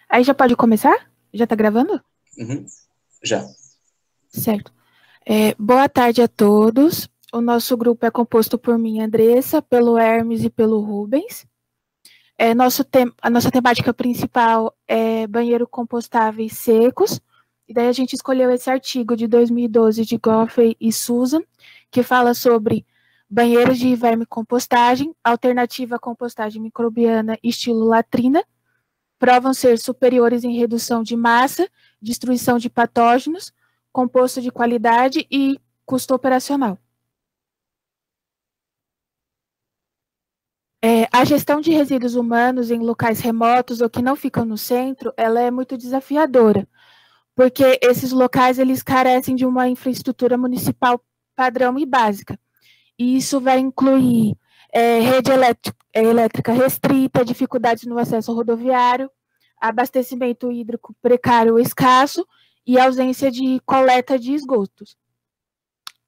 Aí já pode começar? Já está gravando? Uhum. Já. Certo. Boa tarde a todos. O nosso grupo é composto por mim, Andressa, pelo Hermes e pelo Rubens. A nossa temática principal é banheiro compostáveis secos. E daí a gente escolheu esse artigo de 2012 de Goffey e Susan, que fala sobre banheiros de vermicompostagem, alternativa à compostagem microbiana estilo latrina, provam ser superiores em redução de massa, destruição de patógenos, composto de qualidade e custo operacional. A gestão de resíduos humanos em locais remotos ou que não ficam no centro, ela é muito desafiadora, porque esses locais eles carecem de uma infraestrutura municipal padrão e básica. E isso vai incluir rede elétrica restrita, dificuldades no acesso rodoviário, abastecimento hídrico precário ou escasso e ausência de coleta de esgotos.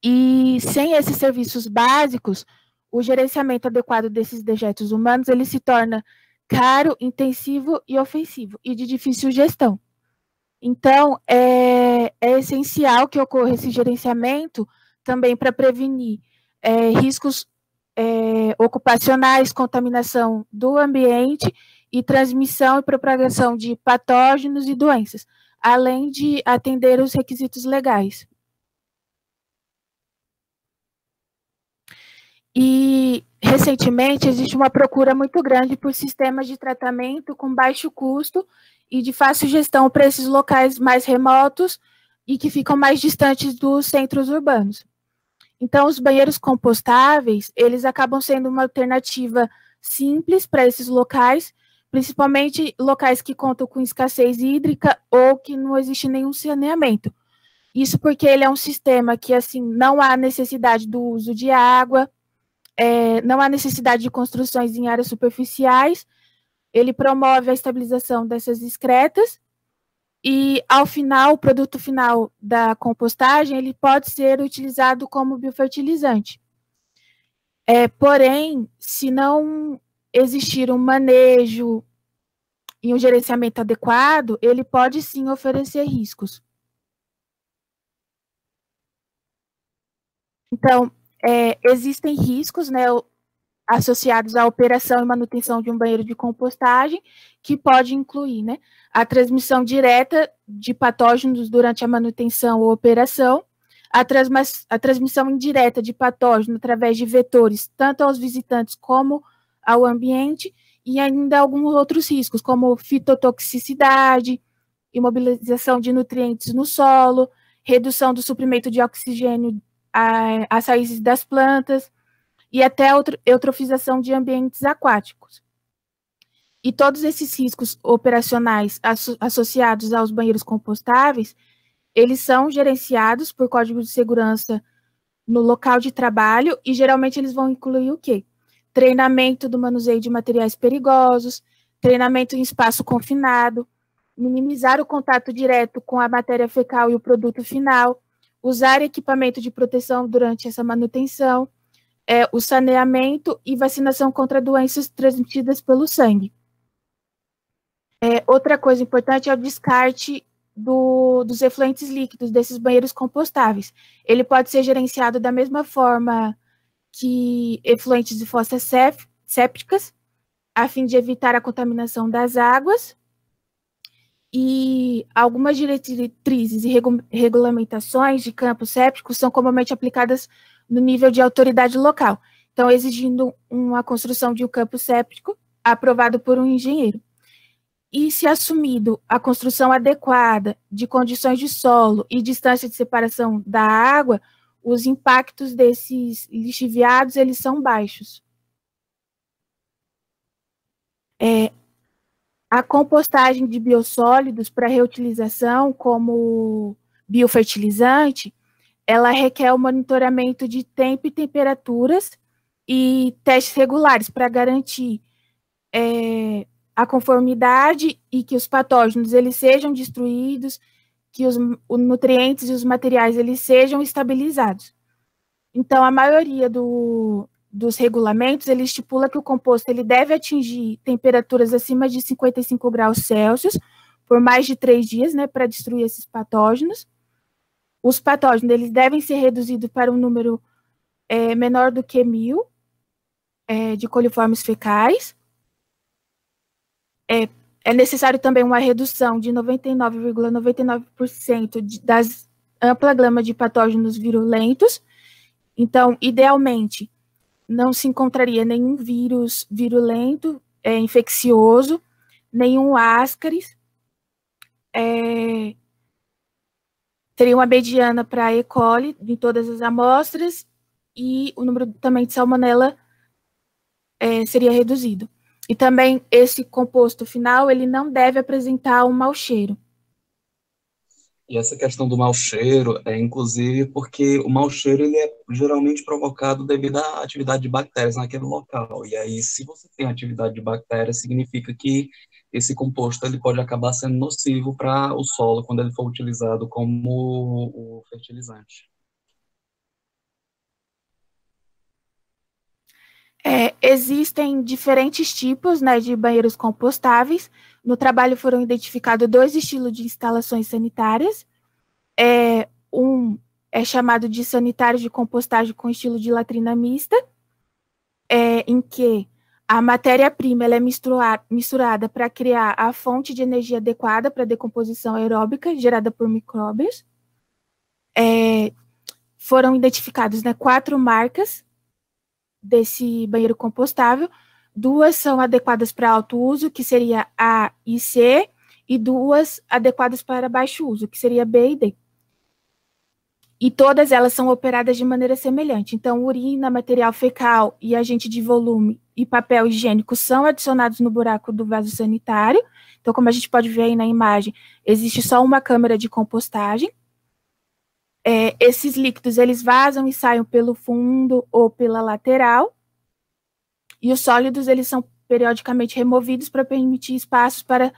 E sem esses serviços básicos, o gerenciamento adequado desses dejetos humanos ele se torna caro, intensivo e ofensivo, e de difícil gestão. Então, é essencial que ocorra esse gerenciamento também para prevenir riscos ocupacionais, contaminação do ambiente e transmissão e propagação de patógenos e doenças, além de atender os requisitos legais. E, recentemente, existe uma procura muito grande por sistemas de tratamento com baixo custo e de fácil gestão para esses locais mais remotos e que ficam mais distantes dos centros urbanos. Então, os banheiros compostáveis, eles acabam sendo uma alternativa simples para esses locais, principalmente locais que contam com escassez hídrica ou que não existe nenhum saneamento. Isso porque ele é um sistema que, assim, não há necessidade do uso de água, não há necessidade de construções em áreas superficiais, ele promove a estabilização dessas excretas e, ao final, o produto final da compostagem, ele pode ser utilizado como biofertilizante. Porém, se não existir um manejo e um gerenciamento adequado, ele pode sim oferecer riscos. Então, existem riscos, né, associados à operação e manutenção de um banheiro de compostagem, que pode incluir, né, a transmissão direta de patógenos durante a manutenção ou operação, a transmissão indireta de patógeno através de vetores, tanto aos visitantes como ao ambiente, e ainda alguns outros riscos, como fitotoxicidade, imobilização de nutrientes no solo, redução do suprimento de oxigênio às raízes das plantas, e até a eutrofização de ambientes aquáticos. E todos esses riscos operacionais associados aos banheiros compostáveis, eles são gerenciados por código de segurança no local de trabalho e geralmente eles vão incluir o quê? Treinamento do manuseio de materiais perigosos, treinamento em espaço confinado, minimizar o contato direto com a matéria fecal e o produto final, usar equipamento de proteção durante essa manutenção, o saneamento e vacinação contra doenças transmitidas pelo sangue. Outra coisa importante é o descarte dos efluentes líquidos desses banheiros compostáveis. Ele pode ser gerenciado da mesma forma que efluentes de fossas sépticas, a fim de evitar a contaminação das águas. E algumas diretrizes e regulamentações de campos sépticos são comumente aplicadas no nível de autoridade local. Então, exigindo uma construção de um campo séptico aprovado por um engenheiro. E se assumido a construção adequada de condições de solo e distância de separação da água, os impactos desses lixiviados, eles são baixos. A compostagem de biossólidos para reutilização como biofertilizante, ela requer o monitoramento de tempo e temperaturas e testes regulares para garantir a conformidade e que os patógenos eles sejam destruídos, que os nutrientes e os materiais eles sejam estabilizados. Então, a maioria dos regulamentos, ele estipula que o composto ele deve atingir temperaturas acima de 55 graus Celsius por mais de 3 dias, né, para destruir esses patógenos. Os patógenos eles devem ser reduzidos para um número menor do que 1.000 de coliformes fecais. É necessário também uma redução de 99,99% das ampla gama de patógenos virulentos. Então, idealmente, não se encontraria nenhum vírus virulento, infeccioso, nenhum ascaris. Teria uma mediana para E. coli em todas as amostras e o número também de salmonela seria reduzido. E também esse composto final, ele não deve apresentar um mau cheiro. E essa questão do mau cheiro é inclusive porque o mau cheiro ele é geralmente provocado devido à atividade de bactérias naquele local. E aí, se você tem atividade de bactérias, significa que esse composto ele pode acabar sendo nocivo para o solo quando ele for utilizado como o fertilizante. Existem diferentes tipos, né, de banheiros compostáveis. No trabalho foram identificados 2 estilos de instalações sanitárias. Um é chamado de sanitário de compostagem com estilo de latrina mista, em que a matéria-prima ela é misturada para criar a fonte de energia adequada para a decomposição aeróbica gerada por micróbios. Foram identificadas, né, 4 marcas desse banheiro compostável. 2 são adequadas para alto uso, que seria A e C, e 2 adequadas para baixo uso, que seria B e D. E todas elas são operadas de maneira semelhante. Então, urina, material fecal e agente de volume e papel higiênico são adicionados no buraco do vaso sanitário. Então, como a gente pode ver aí na imagem, existe só uma câmara de compostagem. Esses líquidos, eles vazam e saem pelo fundo ou pela lateral. E os sólidos, eles são periodicamente removidos para permitir espaços para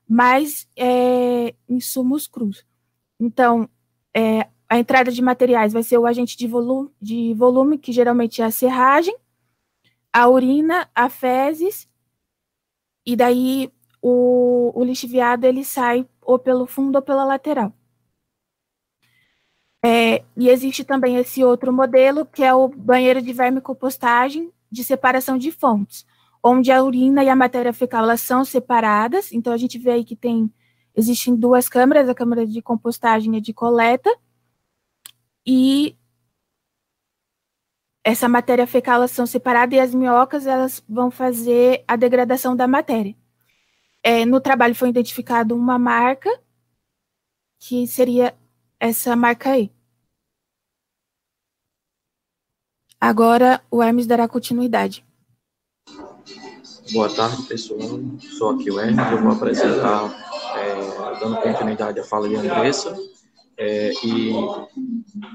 mais insumos crus. Então, a entrada de materiais vai ser o agente de volume, que geralmente é a serragem, a urina, a fezes, e daí o lixiviado ele sai ou pelo fundo ou pela lateral. E existe também esse outro modelo, que é o banheiro de vermicompostagem de separação de fontes, onde a urina e a matéria fecal elas são separadas. Então, a gente vê aí que existem 2 câmaras, a câmara de compostagem e de coleta, e essa matéria fecal elas são separadas e as minhocas elas vão fazer a degradação da matéria. No trabalho foi identificado uma marca, que seria essa marca aí. Agora o Hermes dará continuidade. Boa tarde, pessoal. Sou aqui o Hermes, eu vou apresentar, dando continuidade à fala de Andressa, e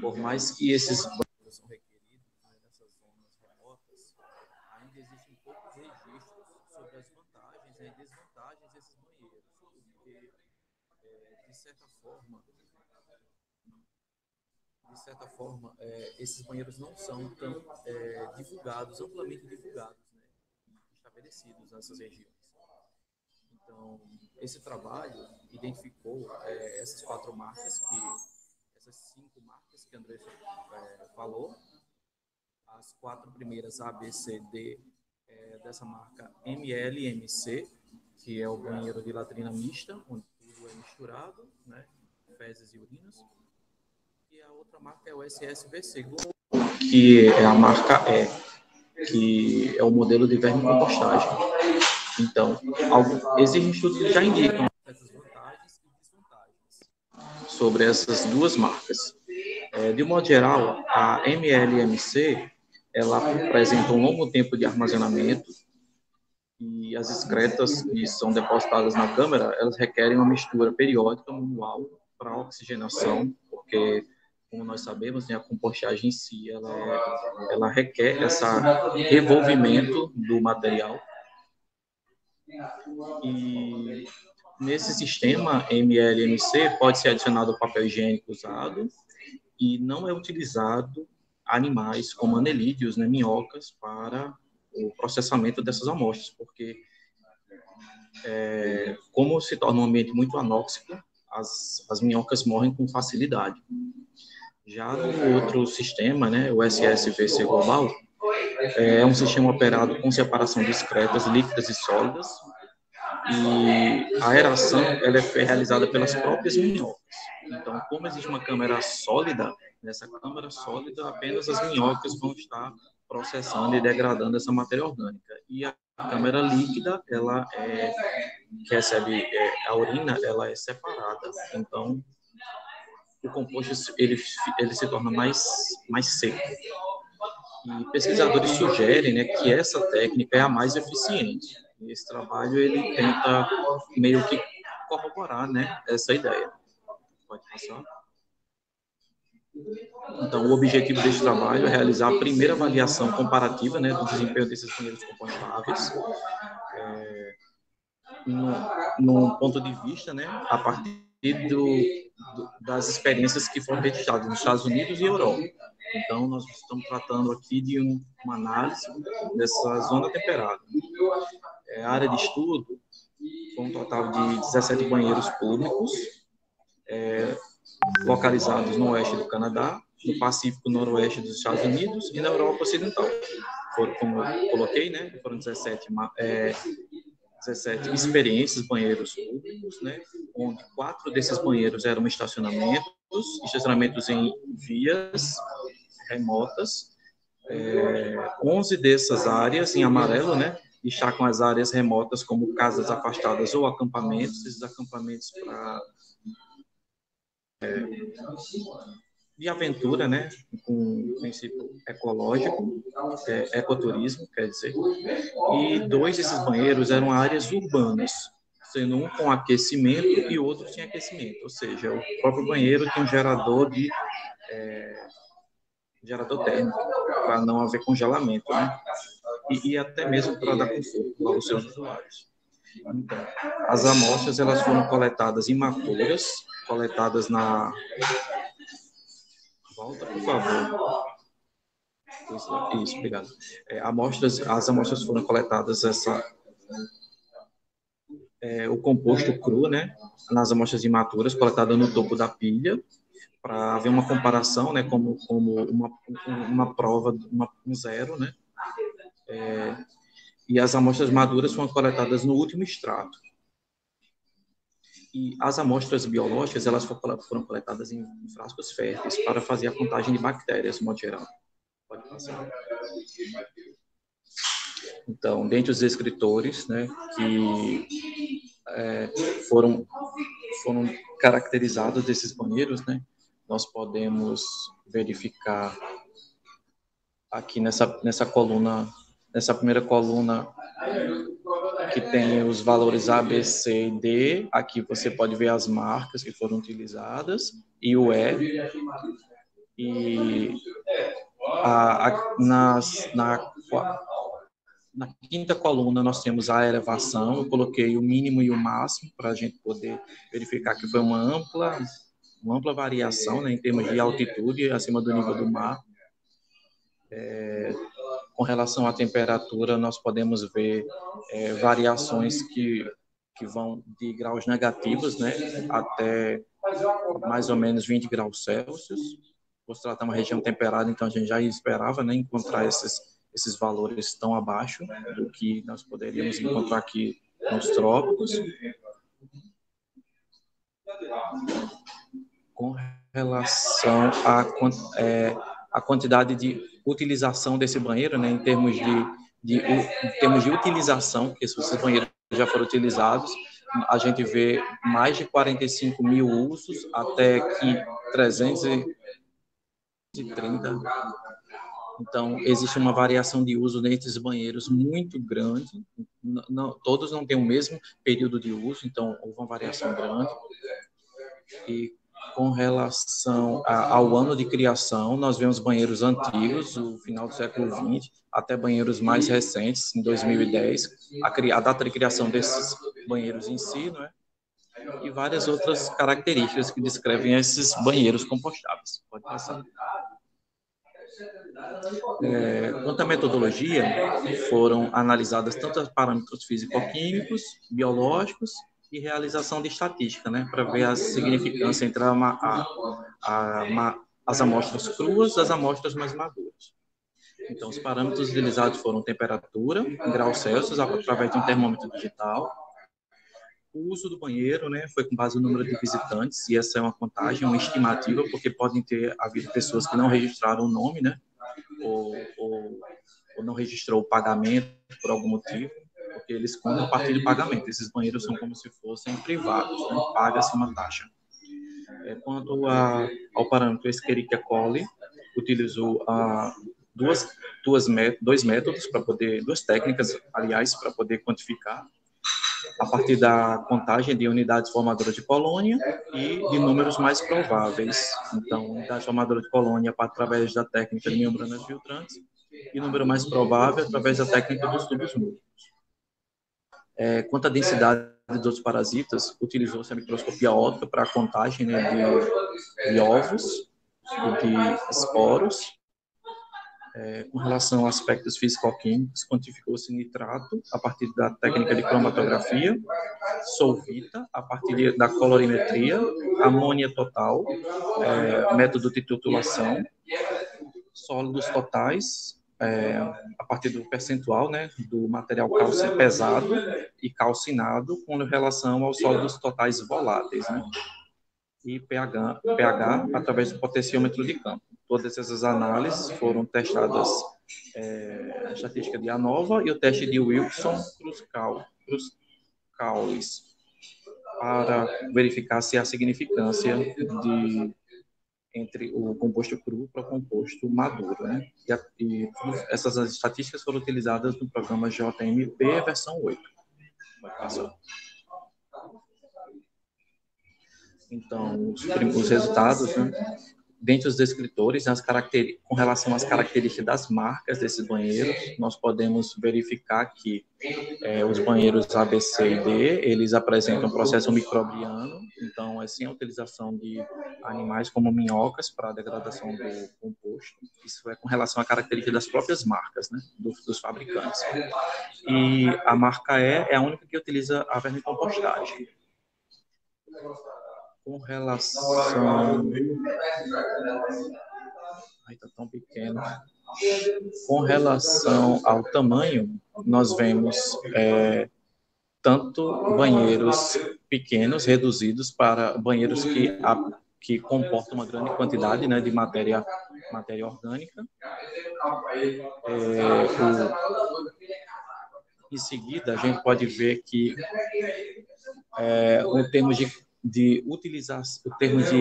por mais que esses banheiros são requeridos nessas zonas remotas, ainda existem poucos registros sobre as vantagens e desvantagens desses banheiros, porque, de certa forma, esses banheiros não são tão divulgados, amplamente divulgados, né, estabelecidos nessas regiões. Então, esse trabalho identificou essas 4 marcas, essas 5 marcas que a Andressa falou, as 4 primeiras A, B, C, D, dessa marca MLMC, que é o banheiro de latrina mista, onde tudo é misturado, né, fezes e urinas. E a outra marca é o SSVC, que é a marca E, que é o modelo de vermicompostagem. Então, existem estudos que já indicam essas vantagens e desvantagens sobre essas 2 marcas. De um modo geral, a MLMC ela apresenta um longo tempo de armazenamento e as excretas que são depositadas na câmara, elas requerem uma mistura periódica manual para oxigenação, porque, como nós sabemos, né, a compostagem em si, ela requer esse revolvimento do material. E nesse sistema MLMC pode ser adicionado o papel higiênico usado e não é utilizado animais como anelídeos, né, minhocas, para o processamento dessas amostras, porque como se torna um ambiente muito anóxico, as minhocas morrem com facilidade. Já no outro sistema, né, o SSVC Global, é um sistema operado com separação de excretas líquidas e sólidas, e a aeração ela é realizada pelas próprias minhocas. Então, como existe uma câmara sólida, nessa câmara sólida apenas as minhocas vão estar processando e degradando essa matéria orgânica. E a câmara líquida, ela que recebe a urina, ela é separada. Então, o composto ele se torna mais seco. E pesquisadores sugerem, né, que essa técnica é a mais eficiente. E esse trabalho ele tenta meio que corroborar, né, essa ideia. Pode passar. Então, o objetivo deste trabalho é realizar a primeira avaliação comparativa, né, do desempenho desses banheiros compostáveis, no ponto de vista, né, a partir das experiências que foram registradas nos Estados Unidos e Europa. Então, nós estamos tratando aqui de uma análise dessa zona temperada. A área de estudo foi um total de 17 banheiros públicos, localizados no oeste do Canadá, no Pacífico Noroeste dos Estados Unidos e na Europa Ocidental. Como eu coloquei, né, foram 17 experiências, banheiros públicos, né, onde 4 desses banheiros eram estacionamentos em vias remotas, 11 dessas áreas em amarelo, né, destacam as áreas remotas como casas afastadas ou acampamentos, esses acampamentos de aventura, né, com princípio ecológico, ecoturismo, quer dizer, e 2 desses banheiros eram áreas urbanas, sendo um com aquecimento e outro sem aquecimento, ou seja, o próprio banheiro tem um gerador térmico, para não haver congelamento, né, e até mesmo para dar conforto aos seus usuários. Então, as amostras elas foram coletadas imaturas, coletadas na... Volta, por favor. Isso, obrigado. As amostras foram coletadas o composto cru, né, nas amostras imaturas, coletadas no topo da pilha, para haver uma comparação, né, como uma prova, um zero, né, e as amostras maduras foram coletadas no último extrato. E as amostras biológicas, elas foram coletadas em frascos férteis para fazer a contagem de bactérias, de modo geral. Pode passar. Então, dentre os escritores, né, que foram caracterizados desses banheiros, né, nós podemos verificar aqui nessa coluna, nessa primeira coluna, que tem os valores A, B, C e D. Aqui você pode ver as marcas que foram utilizadas e o E. E na quinta coluna nós temos a elevação. Eu coloquei o mínimo e o máximo para a gente poder verificar que foi uma ampla variação, né, em termos de altitude acima do nível do mar. Com relação à temperatura, nós podemos ver variações que vão de graus negativos, né, até mais ou menos 20 graus Celsius. Por se tratar de uma região temperada, então a gente já esperava, né, encontrar esses valores tão abaixo do que nós poderíamos encontrar aqui nos trópicos. Com relação à quantidade de utilização desse banheiro, né, em termos de utilização, porque se esses banheiros já foram utilizados, a gente vê mais de 45 mil usos, até que 330. Então, existe uma variação de uso desses banheiros muito grande. Todos não têm o mesmo período de uso, então houve uma variação grande. E com relação ao ano de criação, nós vemos banheiros antigos, do final do século XX, até banheiros mais recentes, em 2010, a data de criação desses banheiros em si, não é? E várias outras características que descrevem esses banheiros compostáveis. Pode passar. Quanto à metodologia, foram analisadas tanto os parâmetros físico-químicos, biológicos e realização de estatística, né, para ver a significância entre as amostras cruas das amostras mais maduras. Então, os parâmetros utilizados foram temperatura, em graus Celsius, através de um termômetro digital. O uso do banheiro, né, foi com base no número de visitantes, e essa é uma contagem, uma estimativa, porque podem ter havido pessoas que não registraram o nome, né, ou não registrou o pagamento por algum motivo, porque eles contam a partir do pagamento. Esses banheiros são como se fossem privados, né, paga-se uma taxa. Quanto ao parâmetro Escherichia coli, utilizou dois métodos para poder, duas técnicas, aliás, para poder quantificar a partir da contagem de unidades formadoras de colônia e de números mais prováveis. Então, unidade formadora de colônia através da técnica de membranas filtrantes e número mais provável através da técnica dos tubos múltiplos. Quanto à densidade de outros parasitas, utilizou-se a microscopia óptica para a contagem, né, de ovos e de esporos. Com relação a aspectos físico-químicos, quantificou-se nitrato a partir da técnica de cromatografia, solvita a partir da colorimetria, amônia total, método de titulação, sólidos totais, a partir do percentual, né, do material cálcio pesado e calcinado com relação aos sólidos totais voláteis, né, e pH através do potenciômetro de campo. Todas essas análises foram testadas, a estatística de ANOVA e o teste de Wilson-Cruz-Caulis, para verificar se há significância entre o composto cru para o composto maduro, né? E essas estatísticas foram utilizadas no programa JMP versão 8. Então, os resultados, né? Dentre os descritores, com relação às características das marcas desses banheiros, nós podemos verificar que os banheiros A, B, C e D, eles apresentam um processo microbiano, então é sem a utilização de animais como minhocas para a degradação do composto. Isso é com relação à característica das próprias marcas, né, dos fabricantes. E a marca E é a única que utiliza a vermicompostagem. Com relação... Ai, tá tão pequeno. Com relação ao tamanho, nós vemos tanto banheiros pequenos, reduzidos, para banheiros que comportam uma grande quantidade, né, de matéria orgânica. Em seguida, a gente pode ver que o termo de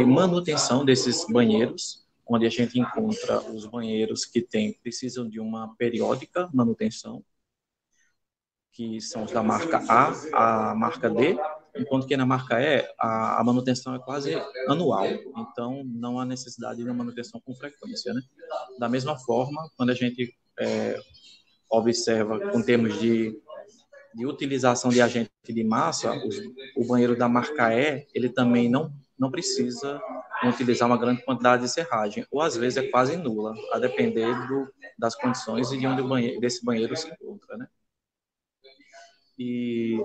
manutenção desses banheiros, onde a gente encontra os banheiros que precisam de uma periódica manutenção, que são os da marca A, a marca D, enquanto que na marca E, a manutenção é quase anual, então não há necessidade de uma manutenção com frequência, né? Da mesma forma, quando a gente observa com termos de utilização de agente de massa, o banheiro da marca E, ele também não precisa utilizar uma grande quantidade de serragem, ou às vezes é quase nula, a depender das condições e de onde desse banheiro se encontra, né? E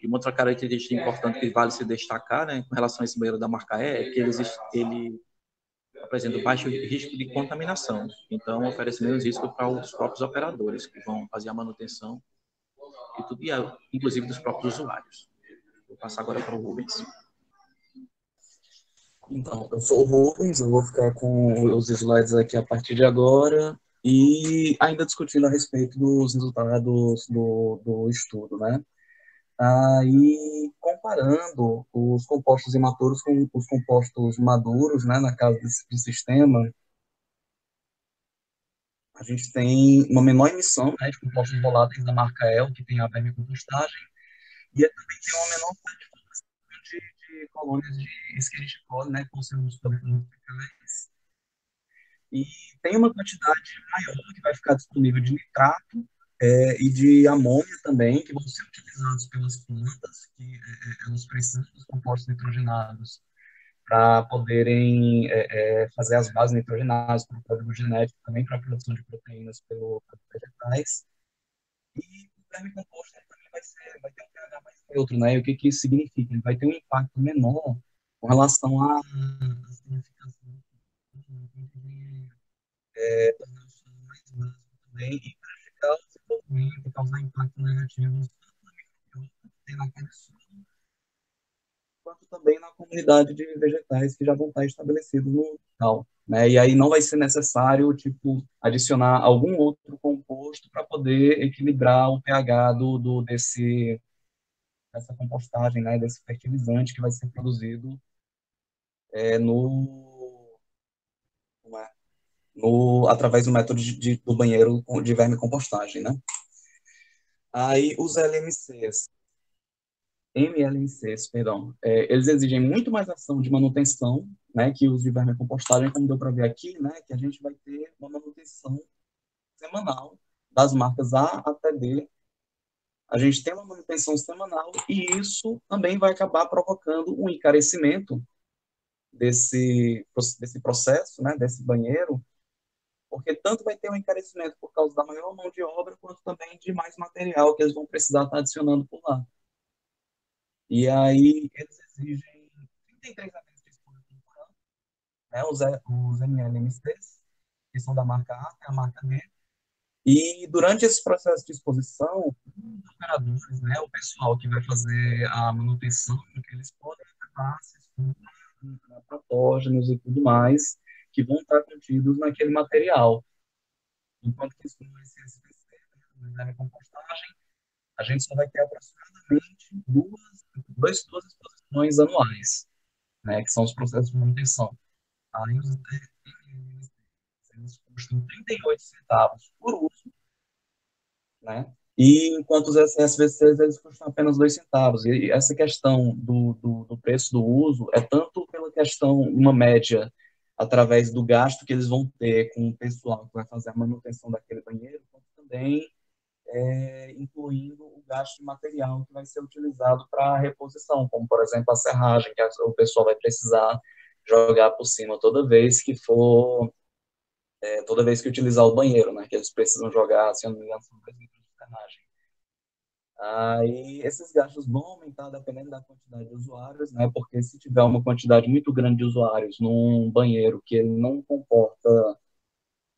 uma outra característica importante que vale se destacar, né, com relação a esse banheiro da marca E, é que ele apresenta baixo risco de contaminação, então oferece menos risco para os próprios operadores que vão fazer a manutenção e tudo, inclusive dos próprios usuários. Vou passar agora para o Rubens. Então, eu sou o Rubens, eu vou ficar com os slides aqui a partir de agora e ainda discutindo a respeito dos resultados do estudo, né? E comparando os compostos imaturos com os compostos maduros, né, na casa de sistema, a gente tem uma menor emissão, né, de compostos voláteis da marca E, que tem a vermicompostagem, e também tem uma menor de colônias de Escherichia coli, né, com seus problemas fecais. E tem uma quantidade maior que vai ficar disponível de nitrato e de amônia também, que vão ser utilizados pelas plantas, que elas precisam dos compostos nitrogenados para poderem fazer as bases nitrogenadas para o código genético, também para a produção de proteínas pelos vegetais. E o vermicomposto também vai ter um pH mais neutro, né? E o que que isso significa? Ele vai ter um impacto menor com relação à significação tornar o solo mais básico também e prejudicar o desenvolvimento, causar impacto negativo tanto naquele solo, quanto também na comunidade de vegetais que já vão estar estabelecidos no local, né? E aí não vai ser necessário, tipo, adicionar algum outro composto para poder equilibrar o pH dessa compostagem, né? Desse fertilizante que vai ser produzido no, como é? Através do método do banheiro de vermicompostagem, né? Aí os MLMCs, perdão, eles exigem muito mais ação de manutenção, né, que os de vermicompostagem, como deu para ver aqui, né, que a gente vai ter uma manutenção semanal das marcas A até D. A gente tem uma manutenção semanal e isso também vai acabar provocando um encarecimento desse processo, né, desse banheiro, porque tanto vai ter um encarecimento por causa da maior mão de obra, quanto também de mais material que eles vão precisar estar adicionando por lá. E aí eles exigem 33 aminoácidos por ano, né, os MLMCs, que são da marca A até a marca D. E durante esse processo de exposição, os operadores, né, o pessoal que vai fazer a manutenção, eles podem acabar se expondo a patógenos e tudo mais, que vão estar contidos naquele material. Enquanto que isso não vai ser SPC, né, na compostagem, a gente só vai ter aproximadamente duas exposições anuais, né, que são os processos de manutenção. Aí os DMs, eles custam 38 centavos por uso, né? E enquanto os SVCs, eles custam apenas 2 centavos. E essa questão do preço do uso é tanto pela questão, uma média, através do gasto que eles vão ter com o pessoal que vai fazer a manutenção daquele banheiro, quanto também incluindo o gasto de material que vai ser utilizado para a reposição, como, por exemplo, a serragem, que o pessoal vai precisar jogar por cima toda vez que utilizar o banheiro, né, que eles precisam jogar, se eu não me engano, são 2 litros de serragem. Aí, esses gastos vão aumentar dependendo da quantidade de usuários, né, porque se tiver uma quantidade muito grande de usuários num banheiro que ele não comporta,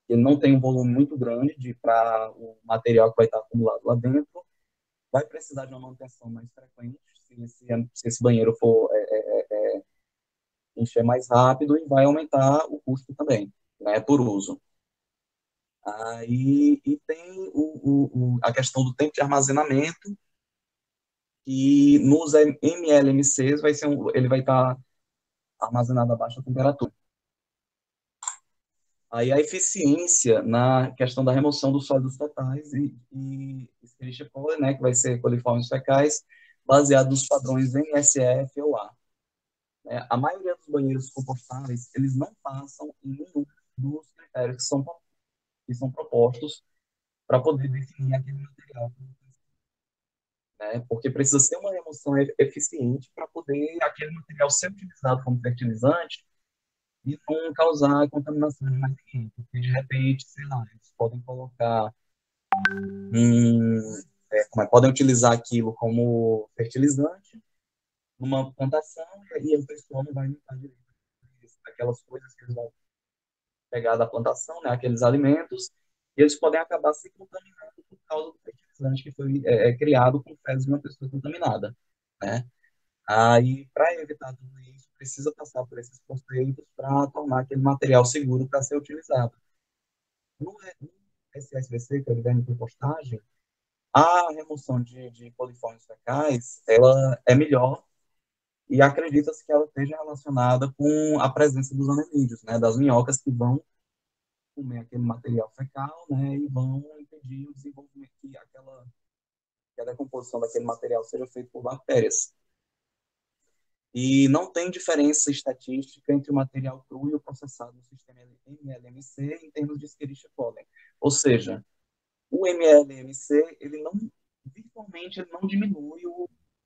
ele não tem um volume muito grande para o material que vai estar acumulado lá dentro, vai precisar de uma manutenção mais frequente, se esse banheiro for encher mais rápido, e vai aumentar o custo também, né, por uso. Aí, e tem a questão do tempo de armazenamento, e nos MLMCs ele vai estar armazenado a baixa temperatura. Aí a eficiência na questão da remoção dos sólidos fetais e Escherichia coli, né, que vai ser coliformes fecais, baseado nos padrões NSF ou A. A maioria dos banheiros compostáveis, eles não passam em nenhum dos critérios que são propostos para poder definir aquele material, né? Porque precisa ser uma remoção eficiente para poder aquele material ser utilizado como fertilizante e não causar contaminação de mais ninguém. Porque, de repente, sei lá, eles podem colocar podem utilizar aquilo como fertilizante numa plantação e o pessoal não vai limpar direito aquelas coisas que eles vão pegar da plantação, né, aqueles alimentos, e eles podem acabar se contaminando por causa do fertilizante que foi criado com fezes de uma pessoa contaminada, né? Aí, para evitar tudo isso, precisa passar por esses conceitos para tornar aquele material seguro para ser utilizado. No SSVC, que é o de compostagem, a remoção de coliformes fecais, ela é melhor e acredita-se que ela esteja relacionada com a presença dos anemídeos, né, das minhocas que vão comer aquele material fecal, né, e vão impedir o desenvolvimento que a decomposição daquele material seja feita por bactérias. E não tem diferença estatística entre o material cru e o processado no sistema MLMC em termos de Escherichia coli. Ou seja, o MLMC, virtualmente, ele não diminui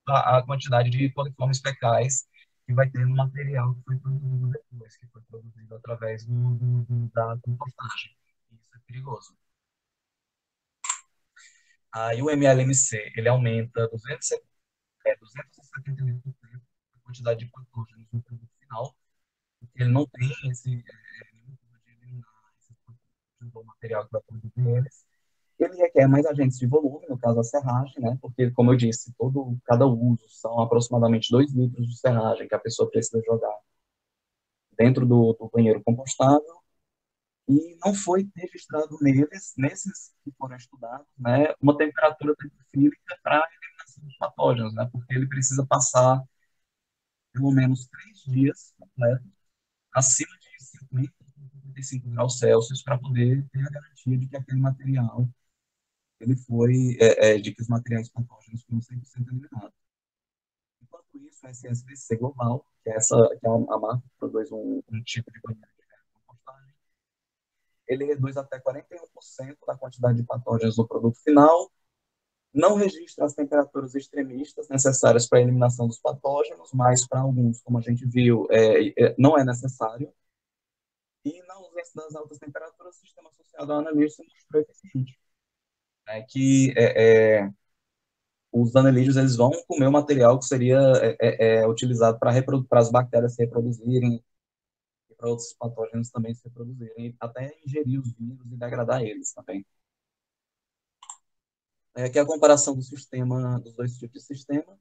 a quantidade de coliformes fecais que vai ter no material que foi produzido depois, que foi produzido através da compostagem. Isso é perigoso. Aí o MLMC, ele aumenta 278% a quantidade de patógenos no produto final, porque ele não tem esse método de eliminar esses patógenos do material que vai produzir eles. Ele requer mais agentes de volume, no caso a serragem, né? Porque, como eu disse, cada uso são aproximadamente 2 litros de serragem que a pessoa precisa jogar dentro do banheiro compostável, e não foi registrado nesses que foram estudados, né, uma temperatura termofílica para a eliminação dos patógenos, né? Porque ele precisa passar pelo menos 3 dias completos acima de 50, 55 graus Celsius para poder ter a garantia de que aquele material ele foi, de que os materiais patógenos foram 100% eliminados. Enquanto isso, a SSBC Global, que é a marca que produz um tipo de banheiro de compostagem, ele reduz até 41% da quantidade de patógenos no produto final, não registra as temperaturas extremistas necessárias para a eliminação dos patógenos, mas para alguns, como a gente viu, não é necessário. E na ausência das altas temperaturas, o sistema associado ao anelídeo se mostrou eficiente. Os anelídeos eles vão comer o material que seria utilizado para as bactérias se reproduzirem e para outros patógenos também se reproduzirem, até ingerir os vírus e degradar eles também. Aqui é a comparação dos dois tipos de sistema,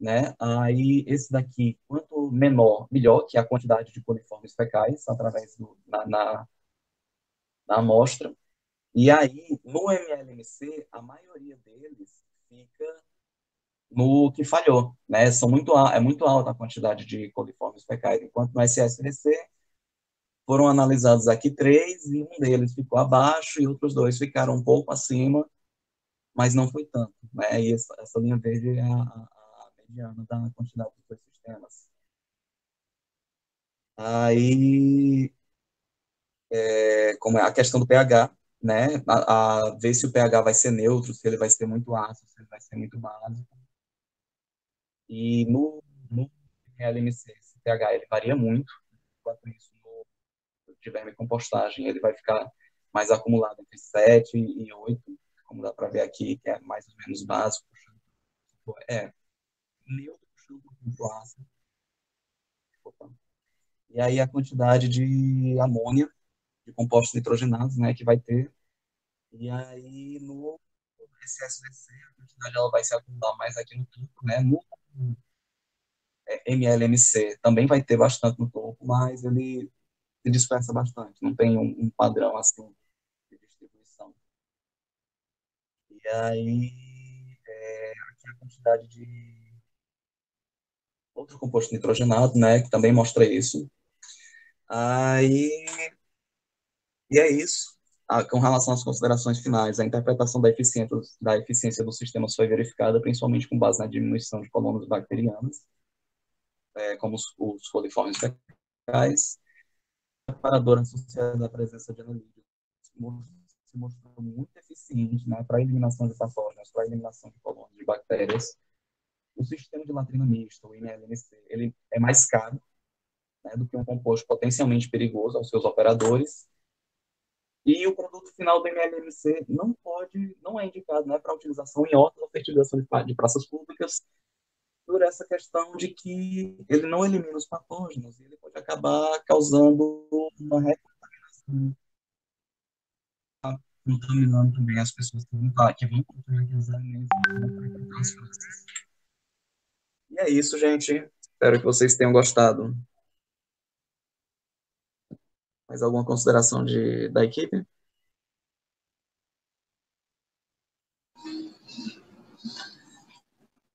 né? Aí esse daqui, quanto menor, melhor, que é a quantidade de coliformes fecais através da amostra. E aí, no MLMC, a maioria deles fica no que falhou, né? É muito alta a quantidade de coliformes fecais, enquanto no SSVC foram analisados aqui 3 e um deles ficou abaixo e outros 2 ficaram um pouco acima, mas não foi tanto, né? E essa linha verde é a mediana da quantidade dos dois sistemas. Aí, como é a questão do pH, né? Ver se o pH vai ser neutro, se ele vai ser muito ácido, se ele vai ser muito básico. E no LMC, esse pH ele varia muito, enquanto isso de vermicompostagem ele vai ficar mais acumulado entre 7 e 8, como dá para ver aqui, que é mais ou menos básico. Neutro puxando um pouquinho pro ácido. E aí a quantidade de amônia, de compostos nitrogenados, né, que vai ter. E aí no SSVC a quantidade ela vai se acumular mais aqui no topo, né? No MLMC também vai ter bastante no topo, mas ele se dispersa bastante, não tem um padrão assim de distribuição. E aí aqui a quantidade de outro composto nitrogenado, né, que também mostra isso. Aí e é isso. Com relação às considerações finais, a interpretação da eficiência dos sistemas foi verificada principalmente com base na diminuição de colônias bacterianas, como os coliformes fecais. A preparadora associada à presença de anelídeos se mostrou muito eficiente, né, para a eliminação de patógenos, para a eliminação de colônias de bactérias. O sistema de latrina mista, o INLMC, ele é mais caro, né, do que um composto potencialmente perigoso aos seus operadores. E o produto final do MLMC não é indicado, né, para utilização em hortas ou fertilização de praças públicas, por essa questão de que ele não elimina os patógenos, e ele pode acabar causando uma recontaminação, contaminando também as pessoas que vão consumir aqueles alimentos, as frutas. E é isso, gente. Espero que vocês tenham gostado. Mais alguma consideração da equipe?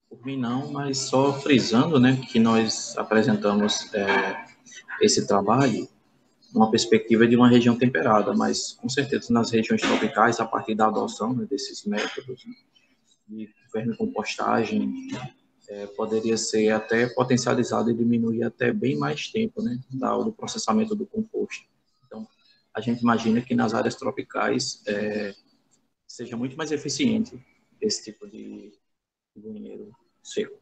Por mim não, mas só frisando, né, que nós apresentamos esse trabalho numa perspectiva de uma região temperada, mas com certeza nas regiões tropicais, a partir da adoção, né, desses métodos de vermicompostagem, poderia ser até potencializado e diminuir até bem mais tempo, né, do processamento do composto. Então, a gente imagina que nas áreas tropicais seja muito mais eficiente esse tipo de banheiro seco.